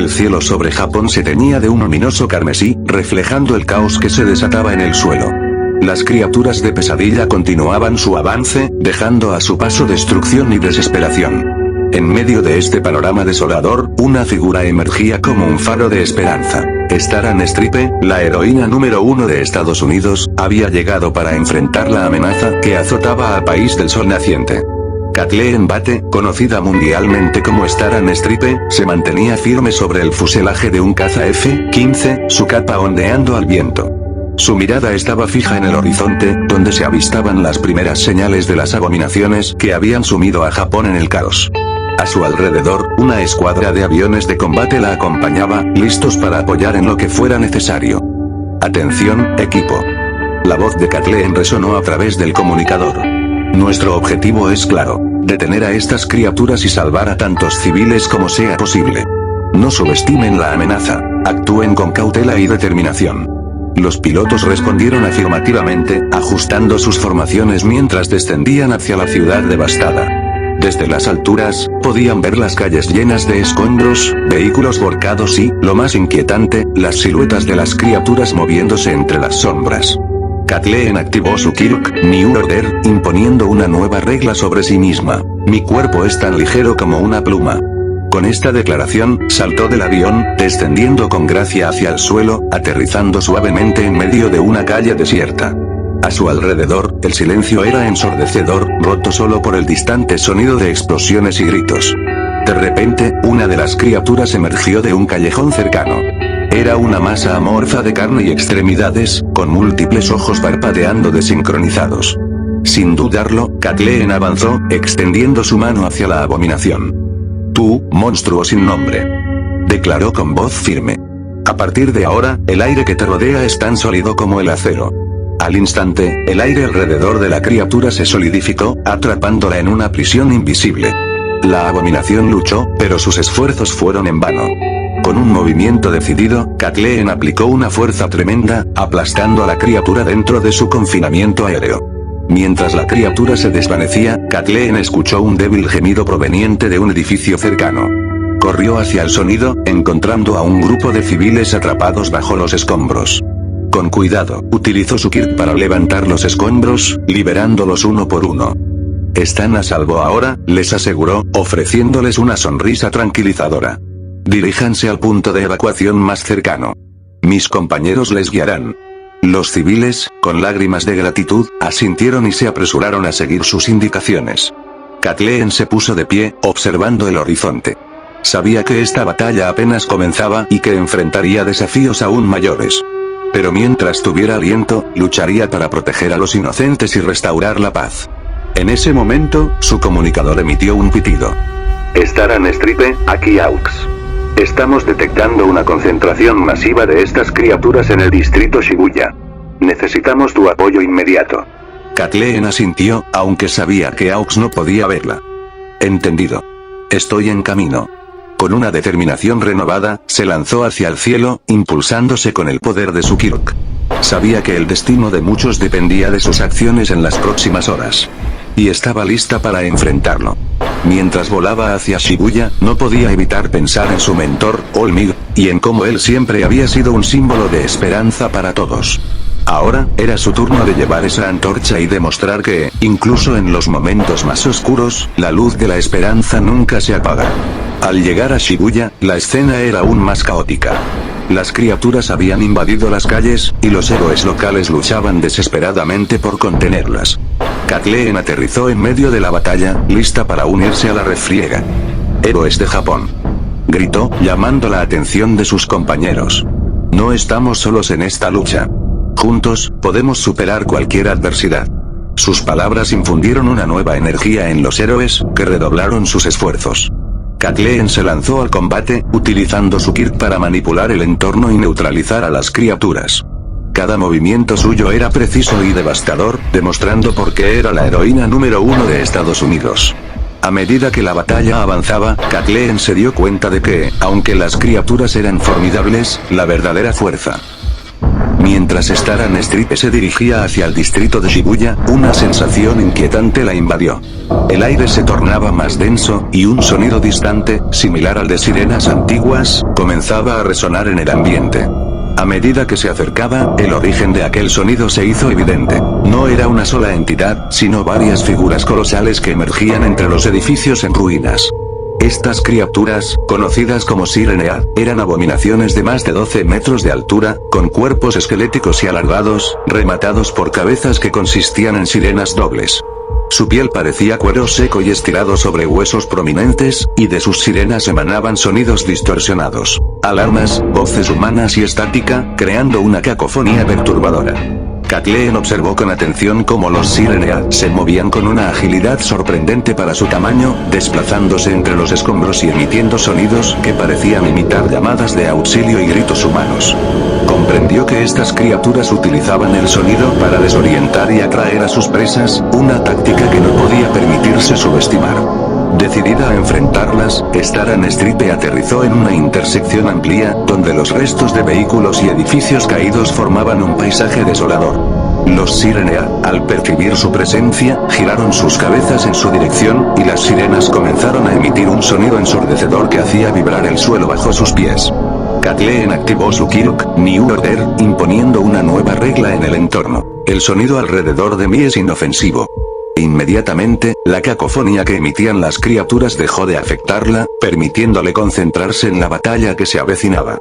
El cielo sobre Japón se teñía de un luminoso carmesí, reflejando el caos que se desataba en el suelo. Las criaturas de pesadilla continuaban su avance, dejando a su paso destrucción y desesperación. En medio de este panorama desolador, una figura emergía como un faro de esperanza. Staran Stripe, la heroína número 1 de Estados Unidos, había llegado para enfrentar la amenaza que azotaba al país del sol naciente. Kathleen Bate, conocida mundialmente como Staran Stripe, se mantenía firme sobre el fuselaje de un caza F-15, su capa ondeando al viento. Su mirada estaba fija en el horizonte, donde se avistaban las primeras señales de las abominaciones que habían sumido a Japón en el caos. A su alrededor, una escuadra de aviones de combate la acompañaba, listos para apoyar en lo que fuera necesario. «Atención, equipo». La voz de Kathleen resonó a través del comunicador. «Nuestro objetivo es claro: detener a estas criaturas y salvar a tantos civiles como sea posible. No subestimen la amenaza, actúen con cautela y determinación». Los pilotos respondieron afirmativamente, ajustando sus formaciones mientras descendían hacia la ciudad devastada. Desde las alturas, podían ver las calles llenas de escombros, vehículos volcados y, lo más inquietante, las siluetas de las criaturas moviéndose entre las sombras. Kathleen activó su Kirk New Order, imponiendo una nueva regla sobre sí misma: «Mi cuerpo es tan ligero como una pluma». Con esta declaración, saltó del avión, descendiendo con gracia hacia el suelo, aterrizando suavemente en medio de una calle desierta. A su alrededor, el silencio era ensordecedor, roto solo por el distante sonido de explosiones y gritos. De repente, una de las criaturas emergió de un callejón cercano. Era una masa amorfa de carne y extremidades, con múltiples ojos parpadeando desincronizados. Sin dudarlo, Kathleen avanzó, extendiendo su mano hacia la abominación. «Tú, monstruo sin nombre», declaró con voz firme. «A partir de ahora, el aire que te rodea es tan sólido como el acero». Al instante, el aire alrededor de la criatura se solidificó, atrapándola en una prisión invisible. La abominación luchó, pero sus esfuerzos fueron en vano. Con un movimiento decidido, Kathleen aplicó una fuerza tremenda, aplastando a la criatura dentro de su confinamiento aéreo. Mientras la criatura se desvanecía, Kathleen escuchó un débil gemido proveniente de un edificio cercano. Corrió hacia el sonido, encontrando a un grupo de civiles atrapados bajo los escombros. Con cuidado, utilizó su Kirk para levantar los escombros, liberándolos uno por uno. «Están a salvo ahora», les aseguró, ofreciéndoles una sonrisa tranquilizadora. «Diríjanse al punto de evacuación más cercano. Mis compañeros les guiarán». Los civiles, con lágrimas de gratitud, asintieron y se apresuraron a seguir sus indicaciones. Kathleen se puso de pie, observando el horizonte. Sabía que esta batalla apenas comenzaba y que enfrentaría desafíos aún mayores. Pero mientras tuviera aliento, lucharía para proteger a los inocentes y restaurar la paz. En ese momento, su comunicador emitió un pitido. «Staran Stripe, aquí AUX. Estamos detectando una concentración masiva de estas criaturas en el distrito Shibuya. Necesitamos tu apoyo inmediato». Kathleen asintió, aunque sabía que AUX no podía verla. «Entendido. Estoy en camino». Con una determinación renovada, se lanzó hacia el cielo, impulsándose con el poder de su Kirk. Sabía que el destino de muchos dependía de sus acciones en las próximas horas. Y estaba lista para enfrentarlo. Mientras volaba hacia Shibuya, no podía evitar pensar en su mentor, Olmig, y en cómo él siempre había sido un símbolo de esperanza para todos. Ahora, era su turno de llevar esa antorcha y demostrar que, incluso en los momentos más oscuros, la luz de la esperanza nunca se apaga. Al llegar a Shibuya, la escena era aún más caótica. Las criaturas habían invadido las calles, y los héroes locales luchaban desesperadamente por contenerlas. Kathleen aterrizó en medio de la batalla, lista para unirse a la refriega. «Héroes de Japón», gritó, llamando la atención de sus compañeros. «No estamos solos en esta lucha. Juntos, podemos superar cualquier adversidad». Sus palabras infundieron una nueva energía en los héroes, que redoblaron sus esfuerzos. Kathleen se lanzó al combate, utilizando su Kirk para manipular el entorno y neutralizar a las criaturas. Cada movimiento suyo era preciso y devastador, demostrando por qué era la heroína número 1 de Estados Unidos. A medida que la batalla avanzaba, Kathleen se dio cuenta de que, aunque las criaturas eran formidables, la verdadera fuerza Mientras Staran Stripe se dirigía hacia el distrito de Shibuya, una sensación inquietante la invadió. El aire se tornaba más denso, y un sonido distante, similar al de sirenas antiguas, comenzaba a resonar en el ambiente. A medida que se acercaba, el origen de aquel sonido se hizo evidente. No era una sola entidad, sino varias figuras colosales que emergían entre los edificios en ruinas. Estas criaturas, conocidas como Sirenead, eran abominaciones de más de 12 metros de altura, con cuerpos esqueléticos y alargados, rematados por cabezas que consistían en sirenas dobles. Su piel parecía cuero seco y estirado sobre huesos prominentes, y de sus sirenas emanaban sonidos distorsionados, alarmas, voces humanas y estática, creando una cacofonía perturbadora. Kathleen observó con atención cómo los Sirenead se movían con una agilidad sorprendente para su tamaño, desplazándose entre los escombros y emitiendo sonidos que parecían imitar llamadas de auxilio y gritos humanos. Comprendió que estas criaturas utilizaban el sonido para desorientar y atraer a sus presas, una táctica que no podía permitirse subestimar. Decidida a enfrentarlas, Staran Stripe aterrizó en una intersección amplia, donde los restos de vehículos y edificios caídos formaban un paisaje desolador. Los Sirenead, al percibir su presencia, giraron sus cabezas en su dirección, y las sirenas comenzaron a emitir un sonido ensordecedor que hacía vibrar el suelo bajo sus pies. Kathleen activó su Kirk, New Order, imponiendo una nueva regla en el entorno. El sonido alrededor de mí es inofensivo. Inmediatamente, la cacofonía que emitían las criaturas dejó de afectarla, permitiéndole concentrarse en la batalla que se avecinaba.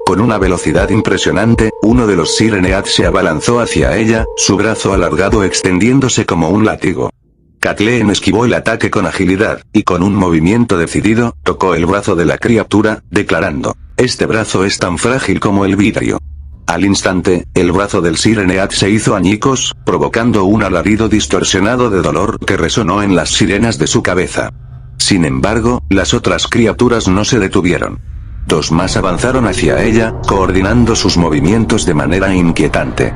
Con una velocidad impresionante, uno de los Sirenead se abalanzó hacia ella, su brazo alargado extendiéndose como un látigo. Kathleen esquivó el ataque con agilidad, y con un movimiento decidido, tocó el brazo de la criatura, declarando: "Este brazo es tan frágil como el vidrio". Al instante, el brazo del Sirenead se hizo añicos, provocando un alarido distorsionado de dolor que resonó en las sirenas de su cabeza. Sin embargo, las otras criaturas no se detuvieron. Dos más avanzaron hacia ella, coordinando sus movimientos de manera inquietante.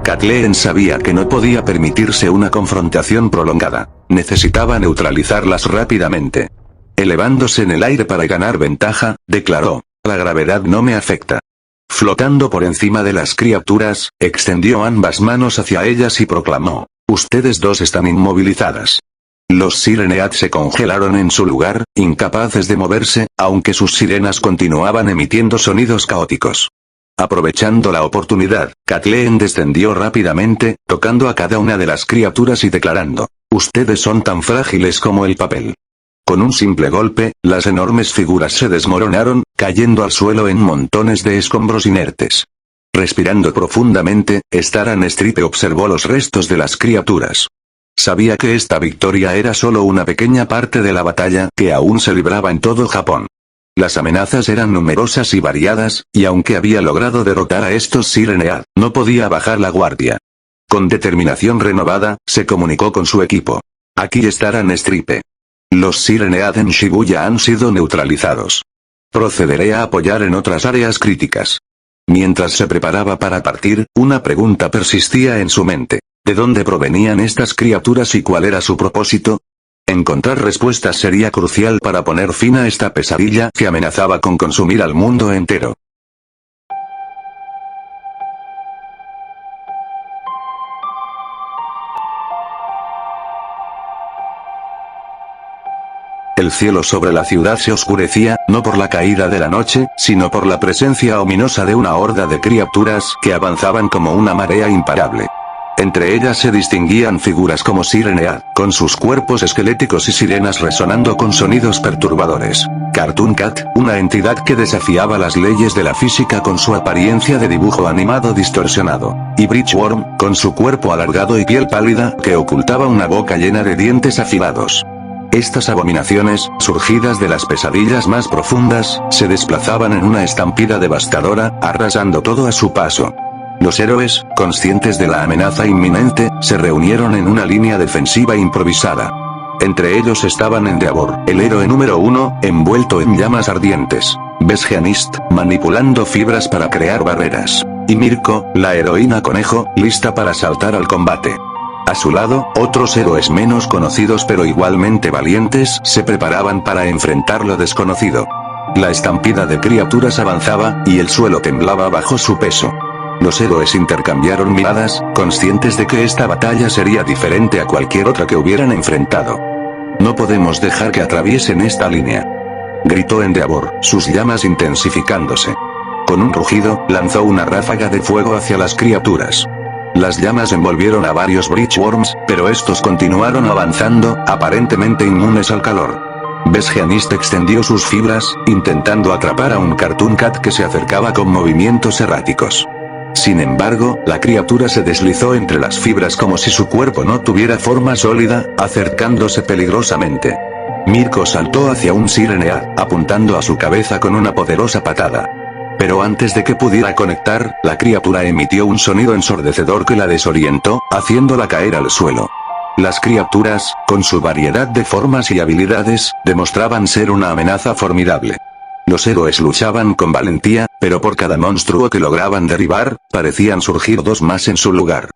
Kathleen sabía que no podía permitirse una confrontación prolongada. Necesitaba neutralizarlas rápidamente. Elevándose en el aire para ganar ventaja, declaró: "La gravedad no me afecta". Flotando por encima de las criaturas, extendió ambas manos hacia ellas y proclamó: "Ustedes dos están inmovilizadas". Los Sirenead se congelaron en su lugar, incapaces de moverse, aunque sus sirenas continuaban emitiendo sonidos caóticos. Aprovechando la oportunidad, Kathleen descendió rápidamente, tocando a cada una de las criaturas y declarando: "Ustedes son tan frágiles como el papel". Con un simple golpe, las enormes figuras se desmoronaron, cayendo al suelo en montones de escombros inertes. Respirando profundamente, Staran Stripe observó los restos de las criaturas. Sabía que esta victoria era solo una pequeña parte de la batalla que aún se libraba en todo Japón. Las amenazas eran numerosas y variadas, y aunque había logrado derrotar a estos Sirenead, no podía bajar la guardia. Con determinación renovada, se comunicó con su equipo. "Aquí Staran Stripe. Los Sirenead en Shibuya han sido neutralizados. Procederé a apoyar en otras áreas críticas". Mientras se preparaba para partir, una pregunta persistía en su mente. ¿De dónde provenían estas criaturas y cuál era su propósito? Encontrar respuestas sería crucial para poner fin a esta pesadilla que amenazaba con consumir al mundo entero. El cielo sobre la ciudad se oscurecía, no por la caída de la noche, sino por la presencia ominosa de una horda de criaturas que avanzaban como una marea imparable. Entre ellas se distinguían figuras como Sirenead, con sus cuerpos esqueléticos y sirenas resonando con sonidos perturbadores. Cartoon Cat, una entidad que desafiaba las leyes de la física con su apariencia de dibujo animado distorsionado. Y Bridgeworm, con su cuerpo alargado y piel pálida, que ocultaba una boca llena de dientes afilados. Estas abominaciones, surgidas de las pesadillas más profundas, se desplazaban en una estampida devastadora, arrasando todo a su paso. Los héroes, conscientes de la amenaza inminente, se reunieron en una línea defensiva improvisada. Entre ellos estaban Endeavor, el héroe número 1, envuelto en llamas ardientes. Besgeanist, manipulando fibras para crear barreras. Y Mirko, la heroína conejo, lista para saltar al combate. A su lado, otros héroes menos conocidos pero igualmente valientes se preparaban para enfrentar lo desconocido. La estampida de criaturas avanzaba, y el suelo temblaba bajo su peso. Los héroes intercambiaron miradas, conscientes de que esta batalla sería diferente a cualquier otra que hubieran enfrentado. No podemos dejar que atraviesen esta línea, gritó Endeavor, sus llamas intensificándose. Con un rugido, lanzó una ráfaga de fuego hacia las criaturas. Las llamas envolvieron a varios Bridgeworms, pero estos continuaron avanzando, aparentemente inmunes al calor. Besgeanist extendió sus fibras, intentando atrapar a un Cartoon Cat que se acercaba con movimientos erráticos. Sin embargo, la criatura se deslizó entre las fibras como si su cuerpo no tuviera forma sólida, acercándose peligrosamente. Mirko saltó hacia un Sirenea, apuntando a su cabeza con una poderosa patada. Pero antes de que pudiera conectar, la criatura emitió un sonido ensordecedor que la desorientó, haciéndola caer al suelo. Las criaturas, con su variedad de formas y habilidades, demostraban ser una amenaza formidable. Los héroes luchaban con valentía, pero por cada monstruo que lograban derribar, parecían surgir dos más en su lugar.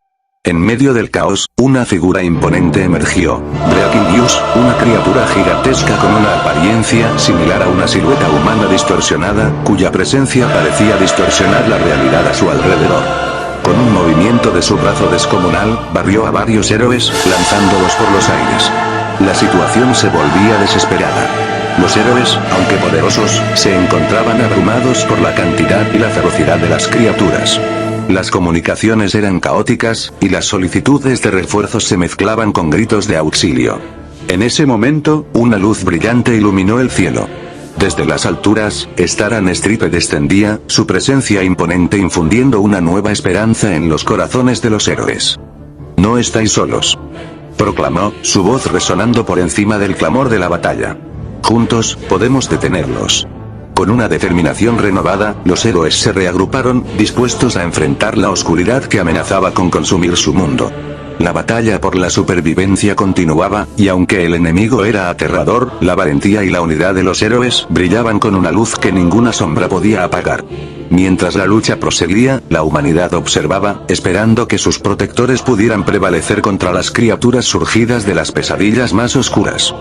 En medio del caos, una figura imponente emergió. Breaking una criatura gigantesca con una apariencia similar a una silueta humana distorsionada, cuya presencia parecía distorsionar la realidad a su alrededor. Con un movimiento de su brazo descomunal, barrió a varios héroes, lanzándolos por los aires. La situación se volvía desesperada. Los héroes, aunque poderosos, se encontraban abrumados por la cantidad y la ferocidad de las criaturas. Las comunicaciones eran caóticas, y las solicitudes de refuerzos se mezclaban con gritos de auxilio. En ese momento, una luz brillante iluminó el cielo. Desde las alturas, Staran Stripe descendía, su presencia imponente infundiendo una nueva esperanza en los corazones de los héroes. «No estáis solos», proclamó, su voz resonando por encima del clamor de la batalla. «Juntos, podemos detenerlos». Con una determinación renovada, los héroes se reagruparon, dispuestos a enfrentar la oscuridad que amenazaba con consumir su mundo. La batalla por la supervivencia continuaba, y aunque el enemigo era aterrador, la valentía y la unidad de los héroes brillaban con una luz que ninguna sombra podía apagar. Mientras la lucha proseguía, la humanidad observaba, esperando que sus protectores pudieran prevalecer contra las criaturas surgidas de las pesadillas más oscuras.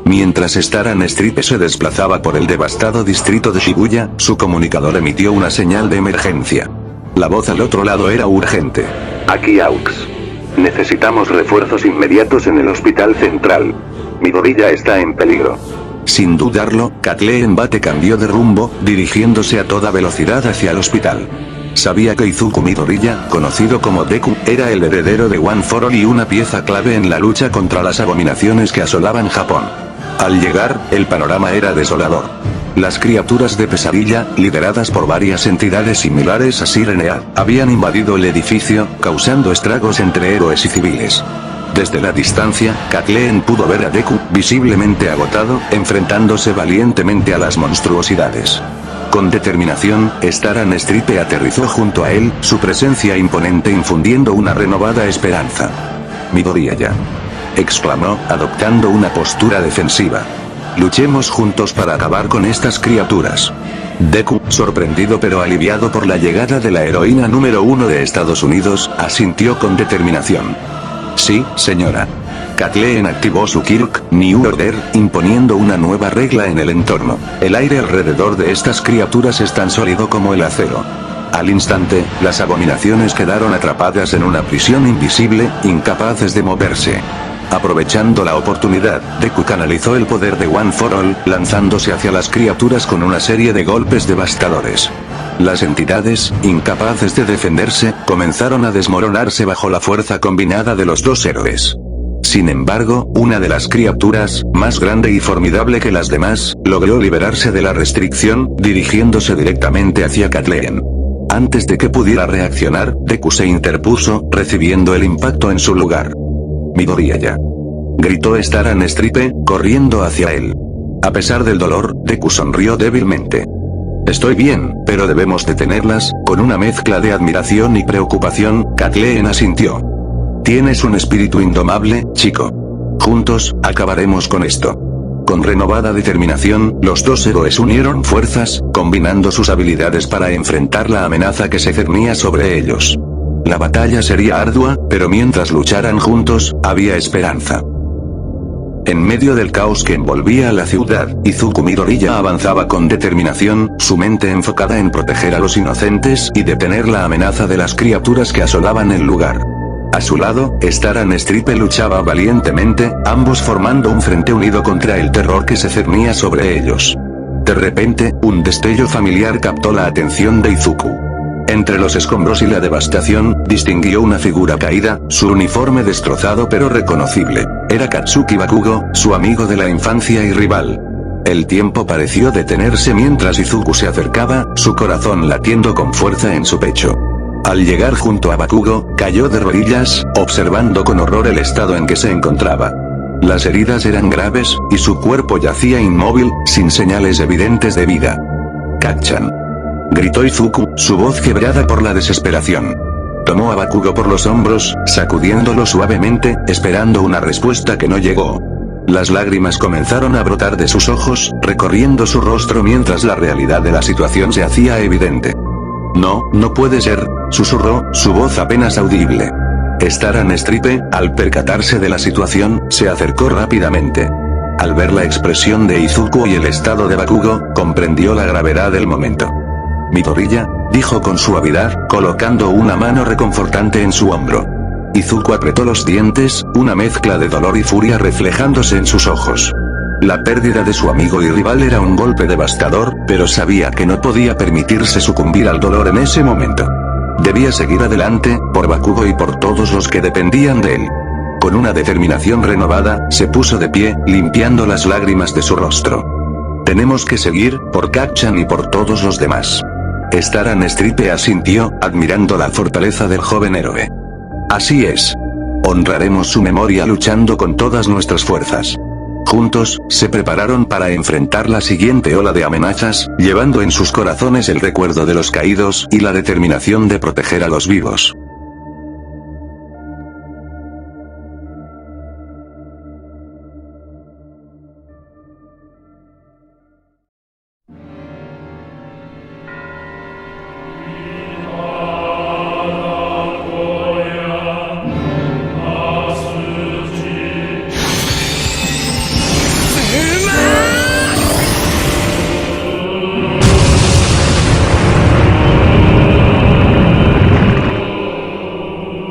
Mientras Staran Stripe se desplazaba por el devastado distrito de Shibuya, su comunicador emitió una señal de emergencia. La voz al otro lado era urgente. «Aquí Aux. Necesitamos refuerzos inmediatos en el hospital central. Midoriya está en peligro». Sin dudarlo, Kathleen Bate cambió de rumbo, dirigiéndose a toda velocidad hacia el hospital. Sabía que Izuku Midoriya, conocido como Deku, era el heredero de One for All y una pieza clave en la lucha contra las abominaciones que asolaban Japón. Al llegar, el panorama era desolador. Las criaturas de pesadilla, lideradas por varias entidades similares a Sirenea, habían invadido el edificio, causando estragos entre héroes y civiles. Desde la distancia, Kathleen pudo ver a Deku, visiblemente agotado, enfrentándose valientemente a las monstruosidades. Con determinación, Staran Stripe aterrizó junto a él, su presencia imponente infundiendo una renovada esperanza. «Midoriya», exclamó, adoptando una postura defensiva. «Luchemos juntos para acabar con estas criaturas». Deku, sorprendido pero aliviado por la llegada de la heroína número 1 de Estados Unidos, asintió con determinación. «Sí, señora». Kathleen activó su Kirk New Order, imponiendo una nueva regla en el entorno. El aire alrededor de estas criaturas es tan sólido como el acero. Al instante, las abominaciones quedaron atrapadas en una prisión invisible, incapaces de moverse. Aprovechando la oportunidad, Deku canalizó el poder de One for All, lanzándose hacia las criaturas con una serie de golpes devastadores. Las entidades, incapaces de defenderse, comenzaron a desmoronarse bajo la fuerza combinada de los dos héroes. Sin embargo, una de las criaturas, más grande y formidable que las demás, logró liberarse de la restricción, dirigiéndose directamente hacia Kathleen. Antes de que pudiera reaccionar, Deku se interpuso, recibiendo el impacto en su lugar. «Midoriya», gritó Staran Stripe, corriendo hacia él. A pesar del dolor, Deku sonrió débilmente. «Estoy bien, pero debemos detenerlas». Con una mezcla de admiración y preocupación, Kathleen asintió. «Tienes un espíritu indomable, chico. Juntos, acabaremos con esto». Con renovada determinación, los dos héroes unieron fuerzas, combinando sus habilidades para enfrentar la amenaza que se cernía sobre ellos. La batalla sería ardua, pero mientras lucharan juntos, había esperanza. En medio del caos que envolvía a la ciudad, Izuku Midoriya avanzaba con determinación, su mente enfocada en proteger a los inocentes y detener la amenaza de las criaturas que asolaban el lugar. A su lado, Staran Stripe luchaba valientemente, ambos formando un frente unido contra el terror que se cernía sobre ellos. De repente, un destello familiar captó la atención de Izuku. Entre los escombros y la devastación, distinguió una figura caída, su uniforme destrozado pero reconocible. Era Katsuki Bakugo, su amigo de la infancia y rival. El tiempo pareció detenerse mientras Izuku se acercaba, su corazón latiendo con fuerza en su pecho. Al llegar junto a Bakugo, cayó de rodillas, observando con horror el estado en que se encontraba. Las heridas eran graves, y su cuerpo yacía inmóvil, sin señales evidentes de vida. «Kacchan», gritó Izuku, su voz quebrada por la desesperación. Tomó a Bakugo por los hombros, sacudiéndolo suavemente, esperando una respuesta que no llegó. Las lágrimas comenzaron a brotar de sus ojos, recorriendo su rostro mientras la realidad de la situación se hacía evidente. «No, no puede ser», susurró, su voz apenas audible. Staran Stripe, al percatarse de la situación, se acercó rápidamente. Al ver la expresión de Izuku y el estado de Bakugo, comprendió la gravedad del momento. «Midoriya», dijo con suavidad, colocando una mano reconfortante en su hombro. Izuku apretó los dientes, una mezcla de dolor y furia reflejándose en sus ojos. La pérdida de su amigo y rival era un golpe devastador, pero sabía que no podía permitirse sucumbir al dolor en ese momento. Debía seguir adelante, por Bakugo y por todos los que dependían de él. Con una determinación renovada, se puso de pie, limpiando las lágrimas de su rostro. «Tenemos que seguir, por Kacchan y por todos los demás». Staran Stripe asintió, admirando la fortaleza del joven héroe. «Así es. Honraremos su memoria luchando con todas nuestras fuerzas». Juntos, se prepararon para enfrentar la siguiente ola de amenazas, llevando en sus corazones el recuerdo de los caídos y la determinación de proteger a los vivos.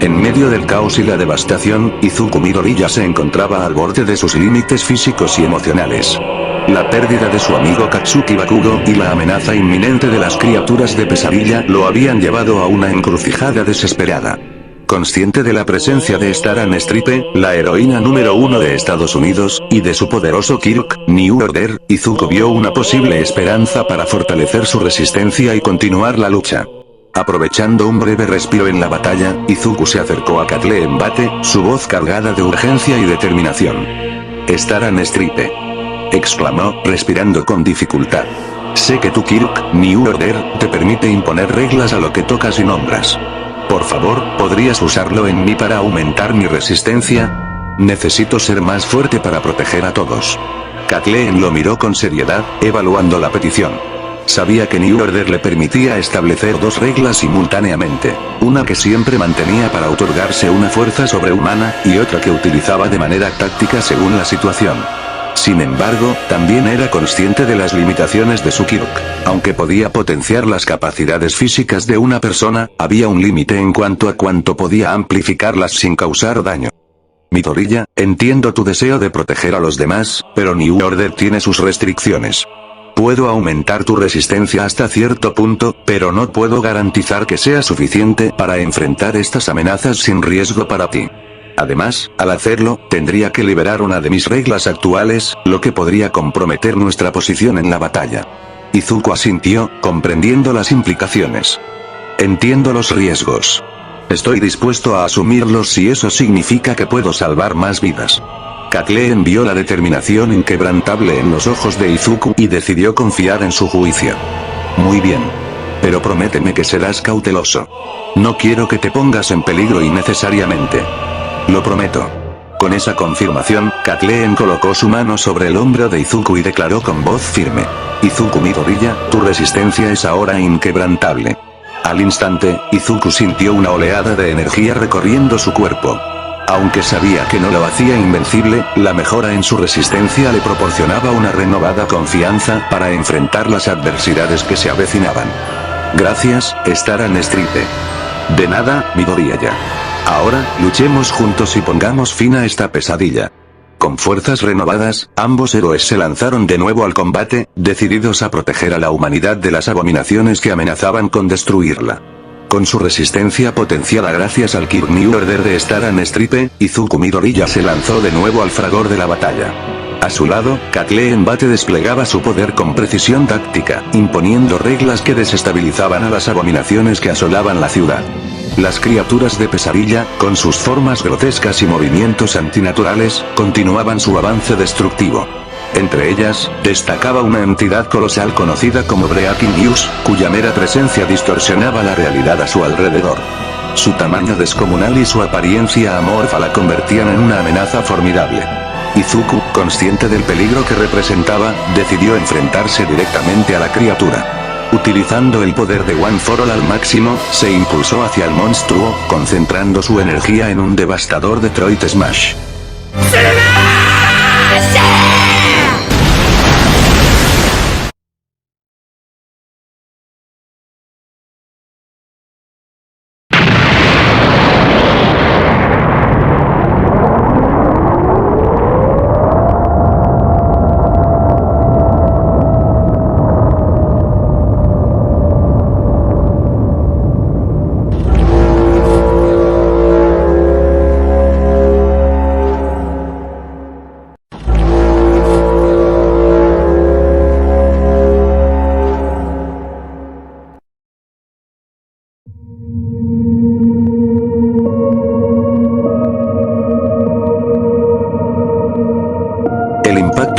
En medio del caos y la devastación, Izuku Midoriya se encontraba al borde de sus límites físicos y emocionales. La pérdida de su amigo Katsuki Bakugo y la amenaza inminente de las criaturas de pesadilla lo habían llevado a una encrucijada desesperada. Consciente de la presencia de Staran Stripe, la heroína número 1 de Estados Unidos, y de su poderoso Kirk, New Order, Izuku vio una posible esperanza para fortalecer su resistencia y continuar la lucha. Aprovechando un breve respiro en la batalla, Izuku se acercó a Katle en bate, su voz cargada de urgencia y determinación. «Staran Stripe», exclamó, respirando con dificultad. «Sé que tu Kirk, New Order, te permite imponer reglas a lo que tocas y nombras. Por favor, ¿podrías usarlo en mí para aumentar mi resistencia? Necesito ser más fuerte para proteger a todos». Kathleen lo miró con seriedad, evaluando la petición. Sabía que New Order le permitía establecer dos reglas simultáneamente, una que siempre mantenía para otorgarse una fuerza sobrehumana, y otra que utilizaba de manera táctica según la situación. Sin embargo, también era consciente de las limitaciones de su Kirk. Aunque podía potenciar las capacidades físicas de una persona, había un límite en cuanto a cuánto podía amplificarlas sin causar daño. «Midoriya, entiendo tu deseo de proteger a los demás, pero New Order tiene sus restricciones. Puedo aumentar tu resistencia hasta cierto punto, pero no puedo garantizar que sea suficiente para enfrentar estas amenazas sin riesgo para ti. Además, al hacerlo, tendría que liberar una de mis reglas actuales, lo que podría comprometer nuestra posición en la batalla». Izuku asintió, comprendiendo las implicaciones. «Entiendo los riesgos. Estoy dispuesto a asumirlos si eso significa que puedo salvar más vidas». Kathleen vio la determinación inquebrantable en los ojos de Izuku y decidió confiar en su juicio. «Muy bien. Pero prométeme que serás cauteloso. No quiero que te pongas en peligro innecesariamente». «Lo prometo». Con esa confirmación, Kathleen colocó su mano sobre el hombro de Izuku y declaró con voz firme. «Izuku Midoriya, tu resistencia es ahora inquebrantable». Al instante, Izuku sintió una oleada de energía recorriendo su cuerpo. Aunque sabía que no lo hacía invencible, la mejora en su resistencia le proporcionaba una renovada confianza para enfrentar las adversidades que se avecinaban. Gracias, Staran Stripe. De nada, Midoriya. Ahora, luchemos juntos y pongamos fin a esta pesadilla. Con fuerzas renovadas, ambos héroes se lanzaron de nuevo al combate, decididos a proteger a la humanidad de las abominaciones que amenazaban con destruirla. Con su resistencia potenciada gracias al Kirk New Order de Staran Stripe, Izuku Midoriya se lanzó de nuevo al fragor de la batalla. A su lado, Kathleen Bate desplegaba su poder con precisión táctica, imponiendo reglas que desestabilizaban a las abominaciones que asolaban la ciudad. Las criaturas de pesadilla, con sus formas grotescas y movimientos antinaturales, continuaban su avance destructivo. Entre ellas, destacaba una entidad colosal conocida como Breaking News, cuya mera presencia distorsionaba la realidad a su alrededor. Su tamaño descomunal y su apariencia amorfa la convertían en una amenaza formidable. Izuku, consciente del peligro que representaba, decidió enfrentarse directamente a la criatura. Utilizando el poder de One for All al máximo, se impulsó hacia el monstruo, concentrando su energía en un devastador Detroit Smash.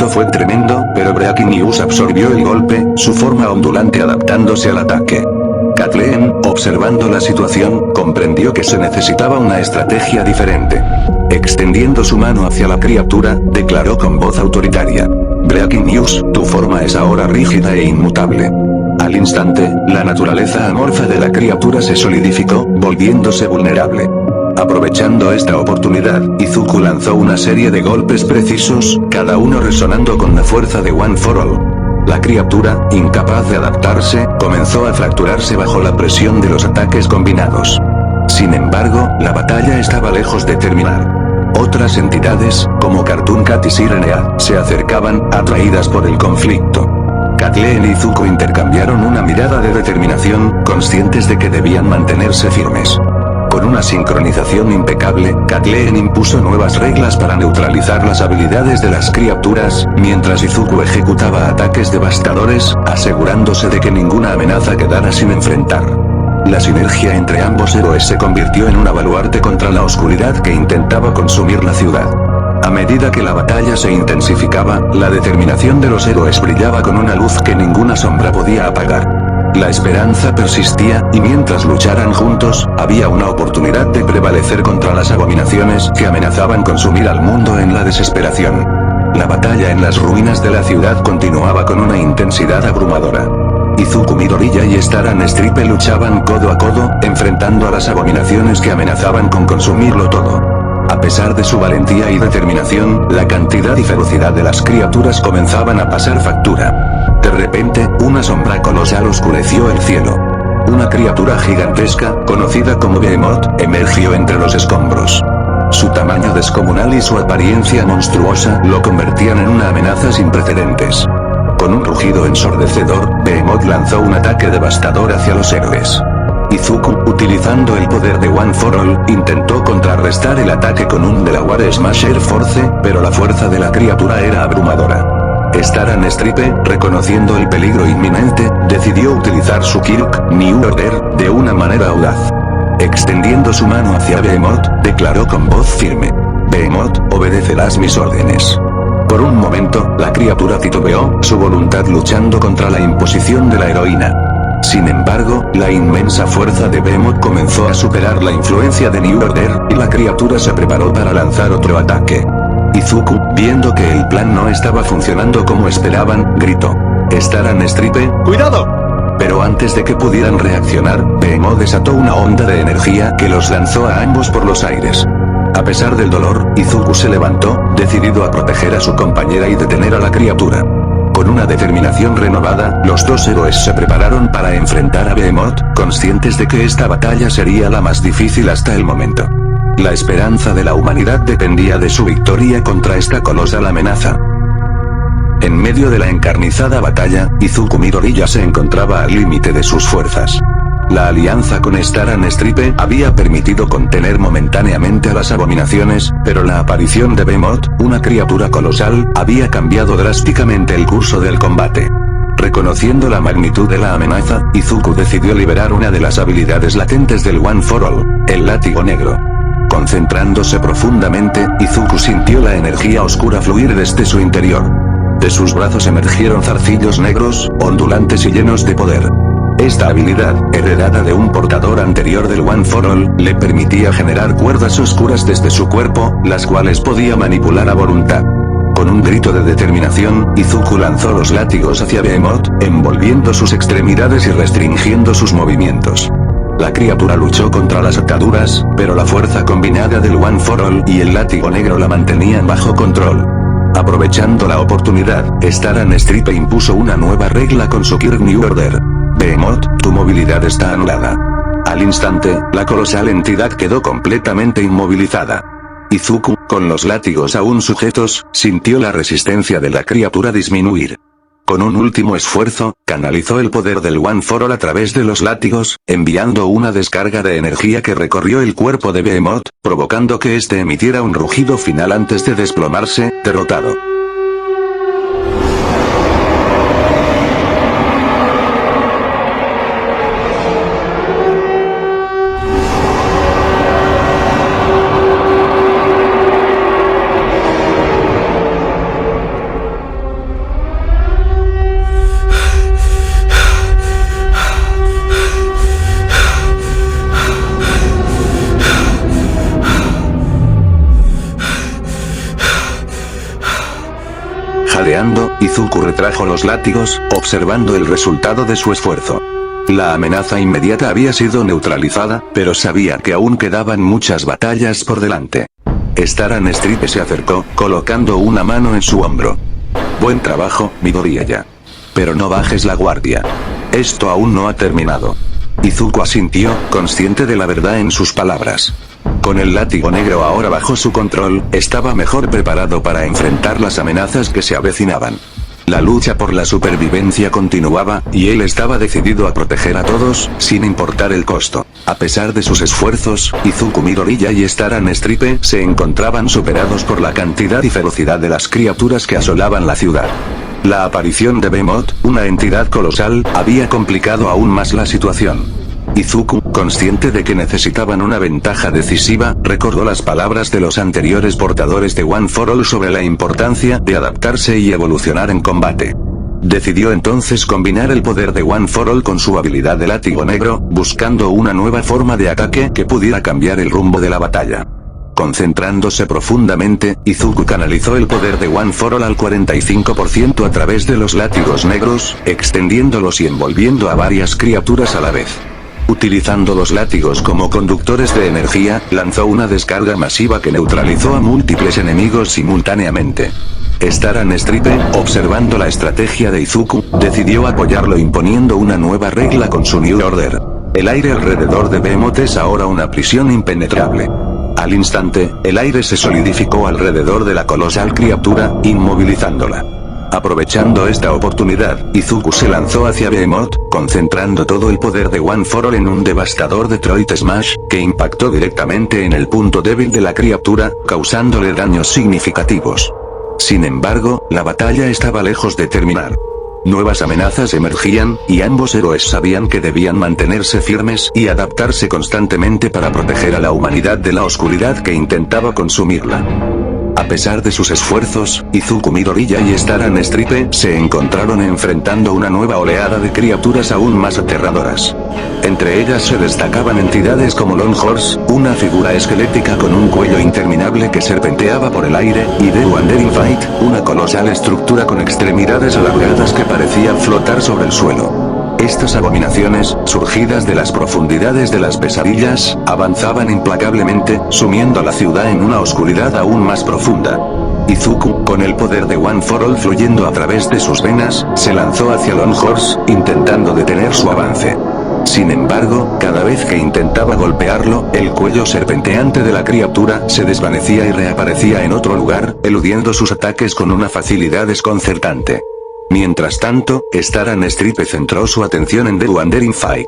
Fue tremendo, pero Breaking News absorbió el golpe, su forma ondulante adaptándose al ataque. Kathleen, observando la situación, comprendió que se necesitaba una estrategia diferente. Extendiendo su mano hacia la criatura, declaró con voz autoritaria: Breaking News, tu forma es ahora rígida e inmutable. Al instante, la naturaleza amorfa de la criatura se solidificó, volviéndose vulnerable. Aprovechando esta oportunidad, Izuku lanzó una serie de golpes precisos, cada uno resonando con la fuerza de One for All. La criatura, incapaz de adaptarse, comenzó a fracturarse bajo la presión de los ataques combinados. Sin embargo, la batalla estaba lejos de terminar. Otras entidades, como Cartoon Cat y Sirenea, se acercaban, atraídas por el conflicto. Kathleen y Izuku intercambiaron una mirada de determinación, conscientes de que debían mantenerse firmes. Con una sincronización impecable, Kathleen impuso nuevas reglas para neutralizar las habilidades de las criaturas, mientras Izuku ejecutaba ataques devastadores, asegurándose de que ninguna amenaza quedara sin enfrentar. La sinergia entre ambos héroes se convirtió en una baluarte contra la oscuridad que intentaba consumir la ciudad. A medida que la batalla se intensificaba, la determinación de los héroes brillaba con una luz que ninguna sombra podía apagar. La esperanza persistía, y mientras lucharan juntos, había una oportunidad de prevalecer contra las abominaciones que amenazaban consumir al mundo en la desesperación. La batalla en las ruinas de la ciudad continuaba con una intensidad abrumadora. Izuku Midoriya y Staran Stripe luchaban codo a codo, enfrentando a las abominaciones que amenazaban con consumirlo todo. A pesar de su valentía y determinación, la cantidad y ferocidad de las criaturas comenzaban a pasar factura. De repente, una sombra colosal oscureció el cielo. Una criatura gigantesca, conocida como Behemoth, emergió entre los escombros. Su tamaño descomunal y su apariencia monstruosa lo convertían en una amenaza sin precedentes. Con un rugido ensordecedor, Behemoth lanzó un ataque devastador hacia los héroes. Izuku, utilizando el poder de One for All, intentó contrarrestar el ataque con un Delaware Smasher Force, pero la fuerza de la criatura era abrumadora. Staran Stripe, reconociendo el peligro inminente, decidió utilizar su Kirk New Order de una manera audaz. Extendiendo su mano hacia Behemoth, declaró con voz firme: Behemoth, obedecerás mis órdenes. Por un momento, la criatura titubeó, su voluntad luchando contra la imposición de la heroína. Sin embargo, la inmensa fuerza de Behemoth comenzó a superar la influencia de New Order, y la criatura se preparó para lanzar otro ataque. Izuku, viendo que el plan no estaba funcionando como esperaban, gritó: Staran Stripe, ¡cuidado! Pero antes de que pudieran reaccionar, Behemoth desató una onda de energía que los lanzó a ambos por los aires. A pesar del dolor, Izuku se levantó, decidido a proteger a su compañera y detener a la criatura. Con una determinación renovada, los dos héroes se prepararon para enfrentar a Behemoth, conscientes de que esta batalla sería la más difícil hasta el momento. La esperanza de la humanidad dependía de su victoria contra esta colosal amenaza. En medio de la encarnizada batalla, Izuku Midoriya se encontraba al límite de sus fuerzas. La alianza con Staran Stripe había permitido contener momentáneamente a las abominaciones, pero la aparición de Behemoth, una criatura colosal, había cambiado drásticamente el curso del combate. Reconociendo la magnitud de la amenaza, Izuku decidió liberar una de las habilidades latentes del One for All, el látigo negro. Concentrándose profundamente, Izuku sintió la energía oscura fluir desde su interior. De sus brazos emergieron zarcillos negros, ondulantes y llenos de poder. Esta habilidad, heredada de un portador anterior del One for All, le permitía generar cuerdas oscuras desde su cuerpo, las cuales podía manipular a voluntad. Con un grito de determinación, Izuku lanzó los látigos hacia Behemoth, envolviendo sus extremidades y restringiendo sus movimientos. La criatura luchó contra las ataduras, pero la fuerza combinada del One for All y el látigo negro la mantenían bajo control. Aprovechando la oportunidad, Staran Stripe impuso una nueva regla con su Kirk New Order. Behemoth, tu movilidad está anulada. Al instante, la colosal entidad quedó completamente inmovilizada. Izuku, con los látigos aún sujetos, sintió la resistencia de la criatura disminuir. Con un último esfuerzo, canalizó el poder del One for All a través de los látigos, enviando una descarga de energía que recorrió el cuerpo de Behemoth, provocando que éste emitiera un rugido final antes de desplomarse, derrotado. Jadeando, Izuku retrajo los látigos, observando el resultado de su esfuerzo. La amenaza inmediata había sido neutralizada, pero sabía que aún quedaban muchas batallas por delante. Staran Stripe se acercó, colocando una mano en su hombro. Buen trabajo, Midoriya. Pero no bajes la guardia. Esto aún no ha terminado. Izuku asintió, consciente de la verdad en sus palabras. Con el látigo negro ahora bajo su control, estaba mejor preparado para enfrentar las amenazas que se avecinaban. La lucha por la supervivencia continuaba, y él estaba decidido a proteger a todos, sin importar el costo. A pesar de sus esfuerzos, Izuku Midoriya y Staran Stripe se encontraban superados por la cantidad y ferocidad de las criaturas que asolaban la ciudad. La aparición de Behemoth, una entidad colosal, había complicado aún más la situación. Izuku, consciente de que necesitaban una ventaja decisiva, recordó las palabras de los anteriores portadores de One for All sobre la importancia de adaptarse y evolucionar en combate. Decidió entonces combinar el poder de One for All con su habilidad de látigo negro, buscando una nueva forma de ataque que pudiera cambiar el rumbo de la batalla. Concentrándose profundamente, Izuku canalizó el poder de One for All al 45% a través de los látigos negros, extendiéndolos y envolviendo a varias criaturas a la vez. Utilizando los látigos como conductores de energía, lanzó una descarga masiva que neutralizó a múltiples enemigos simultáneamente. Staran Stripe, observando la estrategia de Izuku, decidió apoyarlo imponiendo una nueva regla con su New Order. El aire alrededor de Behemoth es ahora una prisión impenetrable. Al instante, el aire se solidificó alrededor de la colosal criatura, inmovilizándola. Aprovechando esta oportunidad, Izuku se lanzó hacia Behemoth, concentrando todo el poder de One for All en un devastador Detroit Smash, que impactó directamente en el punto débil de la criatura, causándole daños significativos. Sin embargo, la batalla estaba lejos de terminar. Nuevas amenazas emergían, y ambos héroes sabían que debían mantenerse firmes y adaptarse constantemente para proteger a la humanidad de la oscuridad que intentaba consumirla. A pesar de sus esfuerzos, Izuku Midoriya y Staran Stripe se encontraron enfrentando una nueva oleada de criaturas aún más aterradoras. Entre ellas se destacaban entidades como Longhorse, una figura esquelética con un cuello interminable que serpenteaba por el aire, y The Wandering Fight, una colosal estructura con extremidades alargadas que parecía flotar sobre el suelo. Estas abominaciones, surgidas de las profundidades de las pesadillas, avanzaban implacablemente, sumiendo a la ciudad en una oscuridad aún más profunda. Izuku, con el poder de One for All fluyendo a través de sus venas, se lanzó hacia Longhorse, intentando detener su avance. Sin embargo, cada vez que intentaba golpearlo, el cuello serpenteante de la criatura se desvanecía y reaparecía en otro lugar, eludiendo sus ataques con una facilidad desconcertante. Mientras tanto, Staran Stripe centró su atención en The Wandering Fight.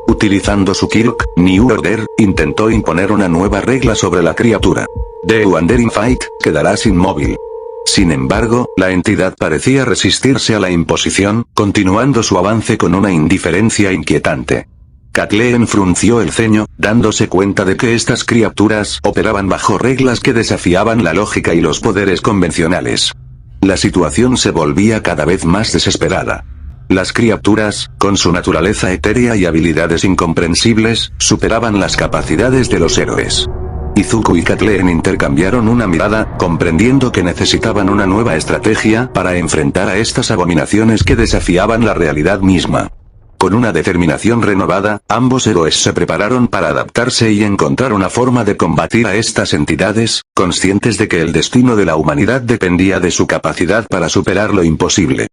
Utilizando su Kirk, New Order, intentó imponer una nueva regla sobre la criatura. The Wandering Fight quedarás inmóvil. Sin embargo, la entidad parecía resistirse a la imposición, continuando su avance con una indiferencia inquietante. Kathleen frunció el ceño, dándose cuenta de que estas criaturas operaban bajo reglas que desafiaban la lógica y los poderes convencionales. La situación se volvía cada vez más desesperada. Las criaturas, con su naturaleza etérea y habilidades incomprensibles, superaban las capacidades de los héroes. Izuku y Kathleen intercambiaron una mirada, comprendiendo que necesitaban una nueva estrategia para enfrentar a estas abominaciones que desafiaban la realidad misma. Con una determinación renovada, ambos héroes se prepararon para adaptarse y encontrar una forma de combatir a estas entidades, conscientes de que el destino de la humanidad dependía de su capacidad para superar lo imposible.